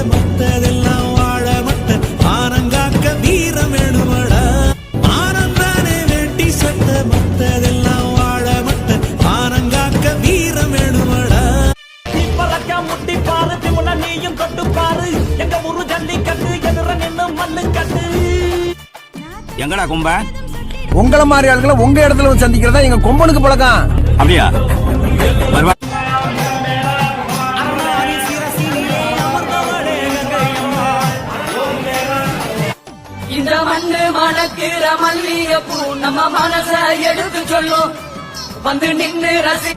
மத்ததெல்லாம் வாழ மட்ட ஆனங்காக்க வீரம் வேணுமடா ஆனந்தானே வேட்டி சட்ட மத்ததெல்லாம் வாழ மட்ட ஆனங்காக்க வீரம் வேணுமடா பழக்க முட்டி பாரு திமுன நீயும் தொட்டு பாரு எங்க ஊரு ஜல்லிக்கட்டு எதிர நின்னு மல்லு கட்டு எங்கடா கும்ப உங்கள மாதிரி ஆளுகளை உங்க இடத்துல வந்து சந்திக்கிறதா எங்க கொம்பனுக்கு பழக்கம். அப்படியா? இந்த மண்ணு மணக்கிற மல்லிகைப்பூ நம்ம மனச எடுத்து சொல்லும் வந்து நின்னு ரசி